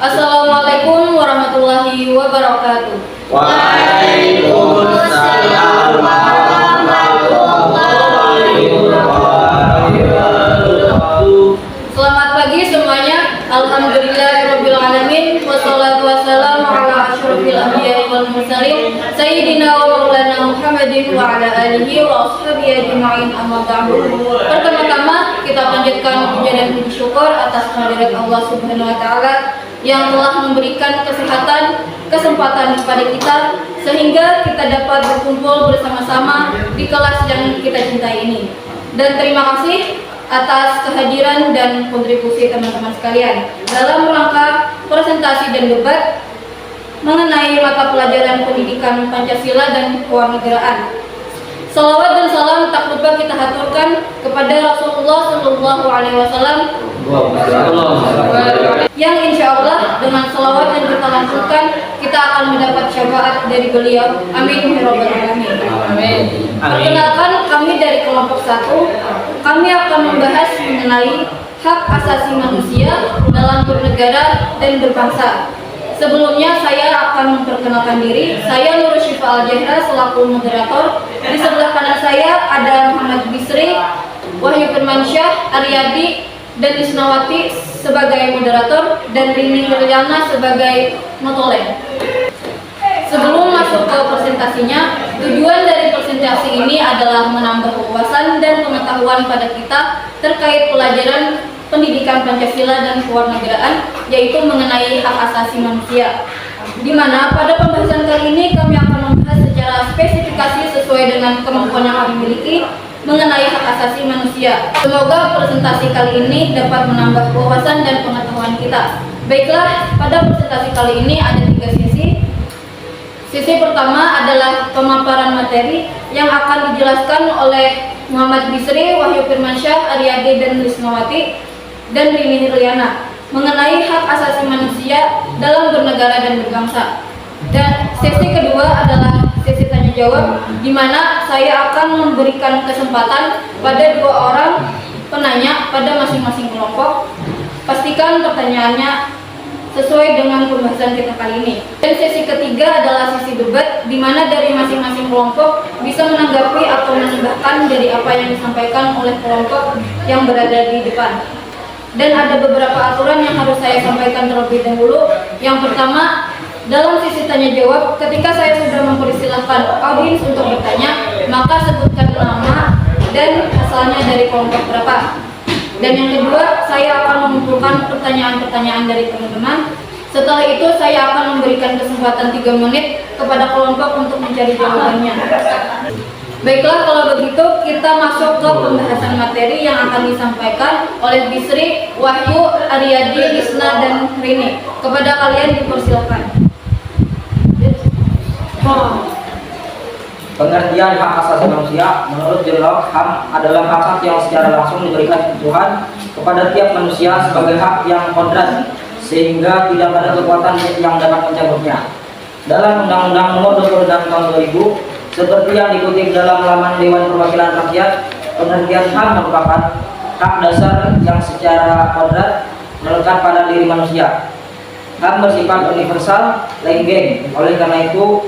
Assalamualaikum warahmatullahi wabarakatuh. Waalaikumsalam warahmatullahi wabarakatuh. Selamat pagi semuanya. Alhamdulillahirabbil alamin wassalatu wassalamu ala asyrofil anbiya'i wal mursalin sayyidina wa maulana Muhammadin wa ala alihi wa ashabihi ajma'in, amma ba'du. Pertama-tama kita panjatkan puja dan puji syukur atas kehadirat Allah Subhanahu wa taala yang telah memberikan kesempatan kepada kita sehingga kita dapat berkumpul bersama-sama di kelas yang kita cintai ini. Dan terima kasih atas kehadiran dan kontribusi teman-teman sekalian dalam rangka presentasi dan debat mengenai mata pelajaran pendidikan Pancasila dan kewarganegaraan. Salawat dan salam tak lupa kita haturkan kepada Rasulullah Shallallahu Alaihi Wasallam yang insya Allah dengan salawat yang kita langsungkan kita akan mendapat syafaat dari beliau. Amin ya rabbal alamin. Amin. Perkenalkan, kami dari kelompok 1. Kami akan membahas mengenai hak asasi manusia dalam bernegara dan berbangsa. Sebelumnya saya akan memperkenalkan diri. Saya Nur Syifa Al-Jahra selaku moderator. Di sebelah kanan saya ada Muhammad Bisri, Wahyu Firmansyah, Aryadi, dan Isnawati sebagai moderator dan Rini Wiryana sebagai motoleh. Sebelum masuk ke presentasinya, tujuan dari presentasi ini adalah menambah wawasan dan pengetahuan pada kita terkait pelajaran pendidikan Pancasila dan kewarganegaraan, yaitu mengenai hak asasi manusia. Di mana pada pembahasan kali ini kami akan membahas secara spesifikasi sesuai dengan kemampuan yang kami miliki mengenai hak asasi manusia. Semoga presentasi kali ini dapat menambah wawasan dan pengetahuan kita. Baiklah, pada presentasi kali ini ada 3 sesi. Sesi pertama adalah pemaparan materi yang akan dijelaskan oleh Muhammad Bisri, Wahyu Firmansyah, Aryadi, dan Lisnawati, dan Rini Hiryana mengenai hak asasi manusia dalam bernegara dan berbangsa. Dan sesi kedua adalah sesi tanya jawab, di mana saya akan memberikan kesempatan pada 2 orang penanya pada masing-masing kelompok. Pastikan pertanyaannya sesuai dengan pembahasan kita kali ini. Dan sesi ketiga adalah sesi debat, di mana dari masing-masing kelompok bisa menanggapi atau menambahkan dari apa yang disampaikan oleh kelompok yang berada di depan. Dan ada beberapa aturan yang harus saya sampaikan terlebih dahulu. Yang pertama, dalam sesi tanya jawab, ketika saya sudah mempersilahkan audiens untuk bertanya, maka sebutkan nama dan asalnya dari kelompok berapa. Dan yang kedua, saya akan mengumpulkan pertanyaan-pertanyaan dari teman-teman. Setelah itu, saya akan memberikan kesempatan 3 menit kepada kelompok untuk mencari jawabannya. Baiklah, kalau begitu kita masuk ke pembahasan materi yang akan disampaikan oleh Bisri, Wahyu, Aryadi, Lisna, dan Rini. Kepada kalian dipersilakan. Pengertian hak asasi manusia menurut Jurnal HAM adalah hak yang secara langsung diberikan Tuhan kepada tiap manusia sebagai hak yang kodrat, sehingga tidak ada kekuatan yang dapat mencabutnya. Dalam Undang-Undang Nomor 26 Tahun 2000, seperti yang dikutip dalam laman Dewan Perwakilan Rakyat, pengertian HAM merupakan hak dasar yang secara kodrat melekat pada diri manusia. HAM bersifat universal, langgeng. Oleh karena itu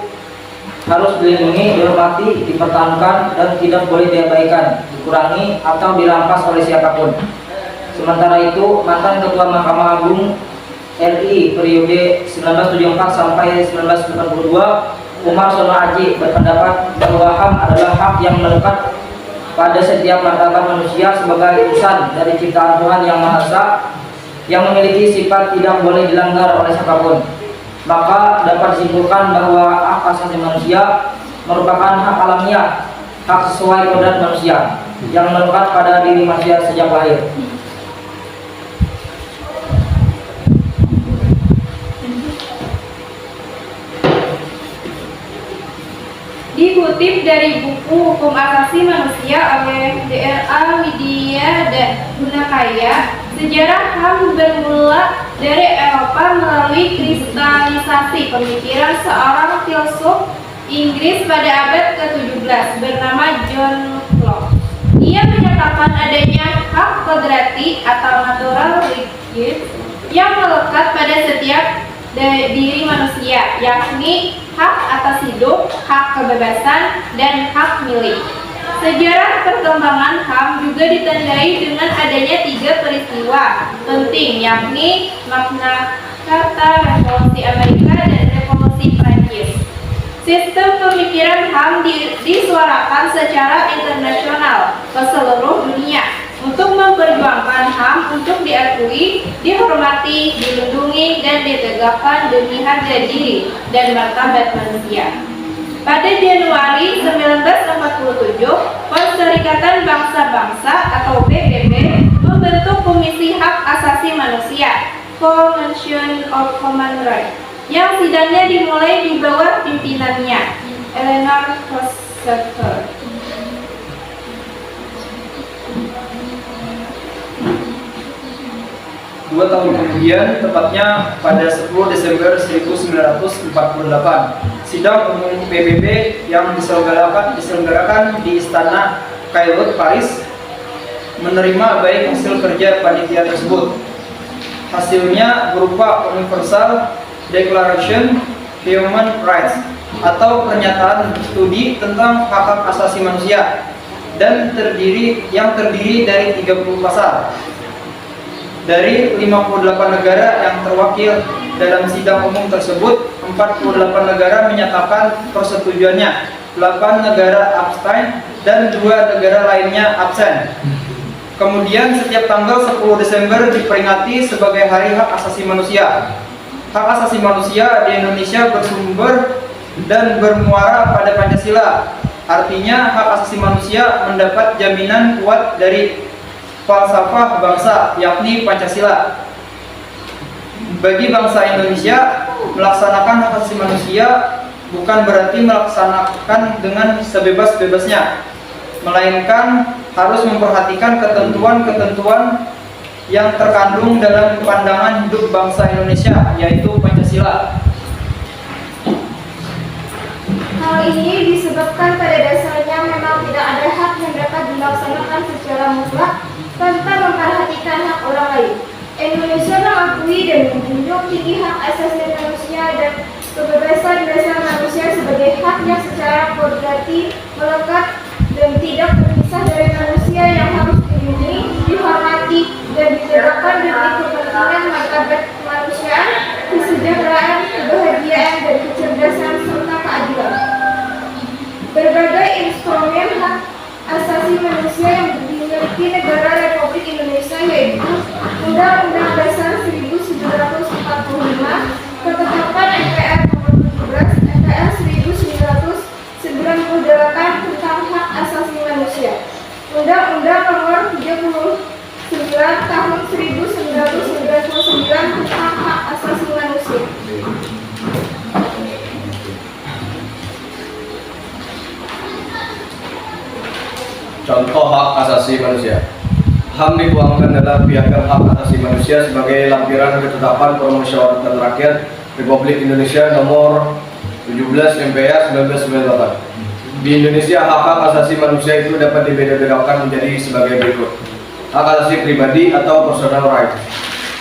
harus dilindungi, dihormati, dipertahankan, dan tidak boleh diabaikan, dikurangi, atau dirampas oleh siapapun. Sementara itu, mantan Ketua Mahkamah Agung RI periode 1974 sampai 1982, Umar Sono Aji, berpendapat bahwa HAM adalah hak yang melekat pada setiap martabat manusia sebagai utusan dari ciptaan Tuhan Yang Maha Esa, yang memiliki sifat tidak boleh dilanggar oleh siapapun. Maka dapat disimpulkan bahwa hak asasi manusia merupakan hak alamiah, hak sesuai kodrat manusia yang melekat pada diri manusia sejak lahir. Dikutip dari buku Hukum Asasi Manusia oleh D.R.A. Widya dan Gunakaya, sejarah HAM bermula dari Eropa melalui kristalisasi pemikiran seorang filsuf Inggris pada abad ke-17 bernama John Locke. Ia menyatakan adanya hak kodrati atau natural rights yang melekat pada setiap diri manusia, yakni hak atas hidup, hak kebebasan, dan hak milik. Sejarah perkembangan HAM juga ditandai dengan adanya 3 peristiwa penting, yakni Magna Carta, Revolusi Amerika, dan Revolusi Prancis. Sistem pemikiran HAM disuarakan secara internasional ke seluruh dunia untuk memperjuangkan HAM untuk diakui, dihormati, dilindungi, dan ditegakkan demi harga diri dan martabat manusia. Pada Januari 1947, Perserikatan Bangsa-Bangsa atau PBB membentuk Komisi Hak Asasi Manusia (Convention of Human Rights) yang sidangnya dimulai di bawah pimpinannya Eleanor Roosevelt. 2 tahun kemudian, tepatnya pada 10 Desember 1948, sidang umum PBB yang diselenggarakan di Istana Caillot, Paris, menerima baik hasil kerja panitia tersebut. Hasilnya berupa Universal Declaration Human Rights atau pernyataan studi tentang hak-hak asasi manusia dan terdiri dari 30 pasal. Dari 58 negara yang terwakil dalam sidang umum tersebut, 48 negara menyatakan persetujuannya, 8 negara abstain, dan 2 negara lainnya absen. Kemudian setiap tanggal 10 Desember diperingati sebagai Hari Hak Asasi Manusia. Hak asasi manusia di Indonesia bersumber dan bermuara pada Pancasila. Artinya hak asasi manusia mendapat jaminan kuat dari falsafah bangsa, yakni Pancasila. Bagi bangsa Indonesia, melaksanakan hak asasi manusia bukan berarti melaksanakan dengan sebebas-bebasnya, melainkan harus memperhatikan ketentuan-ketentuan yang terkandung dalam pandangan hidup bangsa Indonesia, yaitu Pancasila. Hal ini disebabkan pada dasarnya memang tidak ada hak yang dapat dilaksanakan secara mutlak tanpa memperhatikan hak orang lain. Indonesia mengakui dan menjunjung tinggi hak asasi manusia dan kebebasan dasar manusia sebagai hak yang secara kodratih melekat dan tidak terpisah dari manusia yang harus dilindungi, dihormati, dan ditegakkan demi kepentingan martabat kemanusiaan, kesejahteraan, kebahagiaan, dan kecerdasan serta keadilan. Berbagai instrumen hak asasi manusia yang dimiliki negara Republik Indonesia yaitu Undang-Undang Dasar 1945, Ketetapan MPR Nomor 17, MPR 1998 tentang hak asasi manusia, Undang-Undang Nomor 39 Tahun 1999 tentang hak asasi manusia. Contoh hak asasi manusia. HAM dituangkan dalam Piagam Hak Asasi Manusia sebagai lampiran ketetapan Permusyawaratan Rakyat Republik Indonesia nomor 17 MPR 1998. Di Indonesia, hak-hak asasi manusia itu dapat dibeda-bedakan menjadi sebagai berikut. Hak asasi pribadi atau personal rights,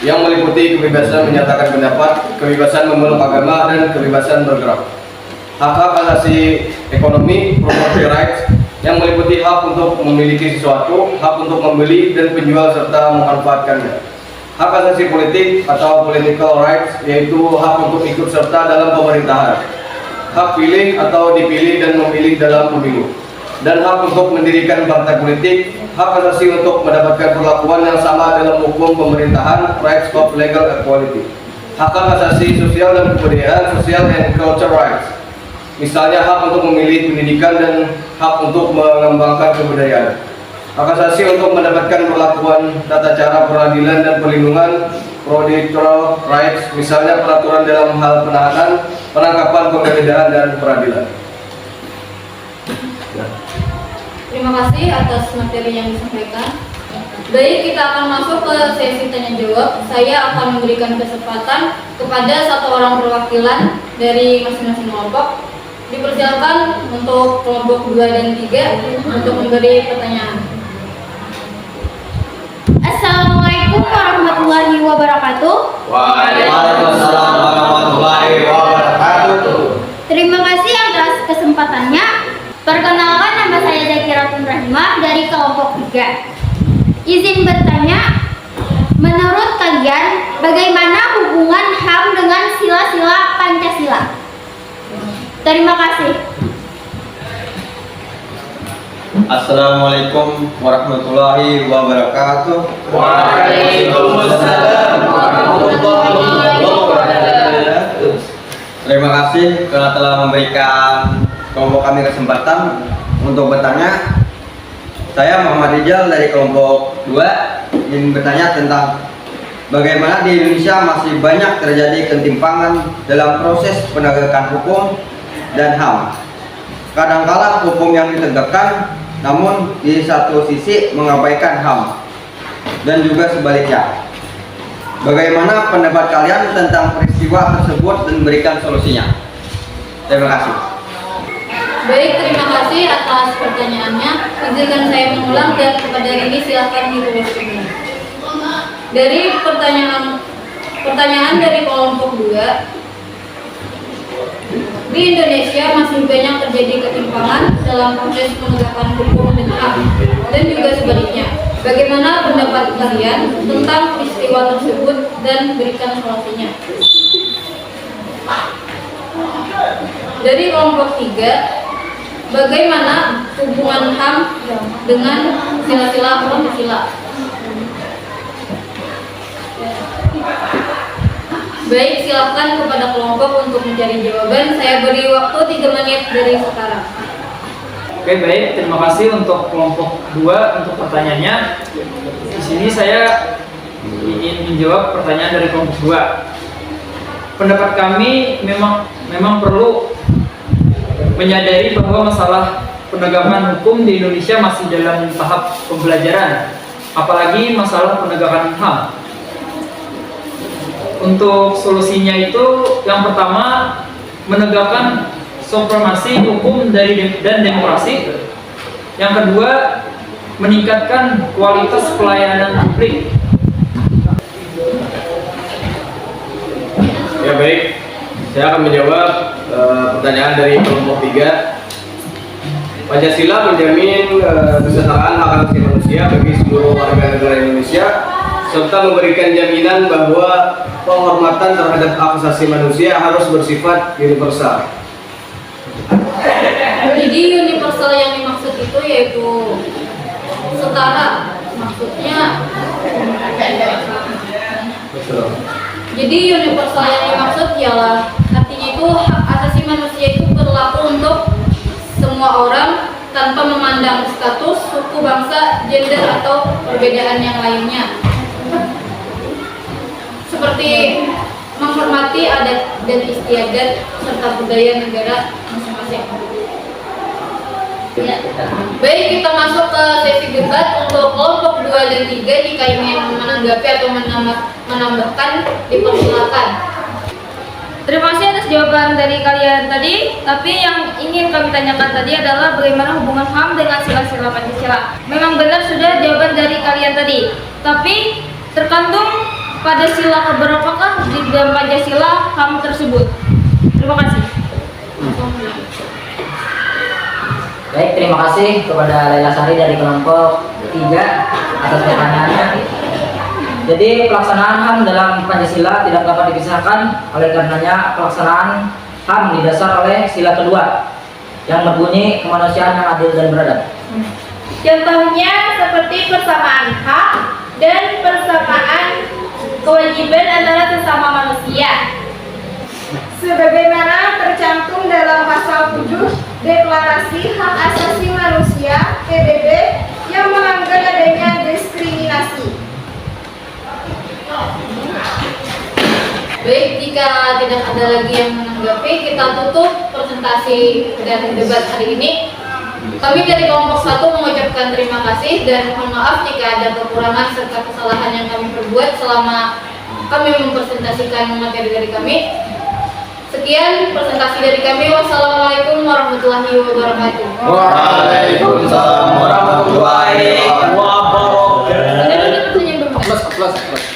yang meliputi kebebasan menyatakan pendapat, kebebasan memeluk agama, dan kebebasan bergerak. Hak-hak asasi ekonomi, property rights, yang meliputi hak untuk memiliki sesuatu, hak untuk membeli dan menjual serta memanfaatkannya. Hak asasi politik atau political rights, yaitu hak untuk ikut serta dalam pemerintahan, hak pilih atau dipilih dan memilih dalam pemilu, dan hak untuk mendirikan partai politik, hak asasi untuk mendapatkan perlakuan yang sama dalam hukum pemerintahan, rights of legal equality, hak asasi sosial dan kebudayaan, social and culture rights, misalnya hak untuk memilih pendidikan dan hak untuk mengembangkan kebudayaan. Hak asasi untuk mendapatkan perlakuan tata cara peradilan dan perlindungan, procedural rights, misalnya peraturan dalam hal penahanan, penangkapan, penggeledahan, dan peradilan. Terima kasih atas materi yang disampaikan. Baik, kita akan masuk ke sesi tanya jawab. Saya akan memberikan kesempatan kepada satu orang perwakilan dari masing-masing kelompok. Dipersilakan untuk kelompok 2 dan 3 untuk memberi pertanyaan. Assalamualaikum Assalamualaikum warahmatullahi wabarakatuh. Waalaikumsalam warahmatullahi wabarakatuh. Terima kasih atas kesempatannya. Perkenalkan, nama saya Zakiratun Rahimah dari kelompok 3. Izin bertanya, menurut kalian bagaimana hubungan HAM dengan sila-sila Pancasila? Terima kasih. Assalamualaikum warahmatullahi wabarakatuh. Waalaikumsalam warahmatullahi wabarakatuh. Terima kasih karena telah memberikan kelompok kami kesempatan untuk bertanya. Saya Muhammad Rijal dari kelompok 2 ingin bertanya tentang bagaimana di Indonesia masih banyak terjadi ketimpangan dalam proses penegakan hukum dan HAM. Kadangkala hukum yang ditegakkan, namun di satu sisi mengabaikan HAM, dan juga sebaliknya. Bagaimana pendapat kalian tentang peristiwa tersebut dan berikan solusinya? Terima kasih. Baik, terima kasih atas pertanyaannya. Izinkan saya mengulang dan kepada Rini silahkan ditulis ini. Dari pertanyaan dari kelompok 2, di Indonesia masih banyak terjadi ketimpangan dalam proses penegakan hukum dan HAM, dan juga sebaliknya. Bagaimana pendapat kalian tentang peristiwa tersebut dan berikan solusinya? Dari kelompok 3, bagaimana hubungan HAM dengan sila-sila Pancasila? Baik, silakan kepada kelompok untuk mencari jawaban. Saya beri waktu 3 menit dari sekarang. Oke, baik, terima kasih untuk kelompok 2 untuk pertanyaannya. Di sini saya ingin menjawab pertanyaan dari kelompok 2. Pendapat kami memang perlu menyadari bahwa masalah penegakan hukum di Indonesia masih dalam tahap pembelajaran, apalagi masalah penegakan HAM. Untuk solusinya itu, yang pertama, menegakkan supremasi hukum dan demokrasi. Yang kedua, meningkatkan kualitas pelayanan publik. Ya baik, saya akan menjawab pertanyaan dari kelompok 3. Pancasila menjamin kesetaraan hak asasi manusia bagi seluruh warga negara Indonesia, serta memberikan jaminan bahwa penghormatan terhadap hak asasi manusia harus bersifat universal. Jadi universal yang dimaksud itu yaitu setara. Maksudnya, jadi universal yang dimaksud ialah artinya itu hak asasi manusia itu berlaku untuk semua orang tanpa memandang status, suku, bangsa, gender atau perbedaan yang lainnya. Seperti menghormati adat dan istiadat serta budaya negara masing-masing. Baik, kita masuk ke sesi debat. Untuk kelompok 2 dan 3, jika ingin menanggapi atau menambahkan, dipersilakan. Terima kasih atas jawaban dari kalian tadi. Tapi yang ingin kami tanyakan tadi adalah bagaimana hubungan HAM dengan sila-sila Pancasila. Memang benar sudah jawaban dari kalian tadi. Tapi terkandung pada sila keberapakah di dalam Pancasila HAM tersebut? Terima kasih. Baik, terima kasih kepada Laila Sari dari kelompok 3 atas pertanyaannya. Jadi pelaksanaan HAM dalam Pancasila tidak dapat dipisahkan, oleh karenanya pelaksanaan HAM didasar oleh sila kedua yang berbunyi kemanusiaan yang adil dan beradab. Contohnya seperti persamaan hak dan persamaan kewajiban antara sesama manusia. Sebagaimana tercantum dalam pasal 7 Deklarasi Hak Asasi Manusia PBB yang melanggar adanya diskriminasi. Baik, jika tidak ada lagi yang menanggapi, kita tutup presentasi dan debat hari ini. Kami dari kelompok 1 mengucapkan terima kasih dan mohon maaf jika ada kekurangan serta kesalahan yang kami perbuat selama kami mempresentasikan materi dari kami. Sekian presentasi dari kami. Wassalamualaikum warahmatullahi wabarakatuh. Waalaikumsalam warahmatullahi wabarakatuh. Ada pertanyaan belum? plus.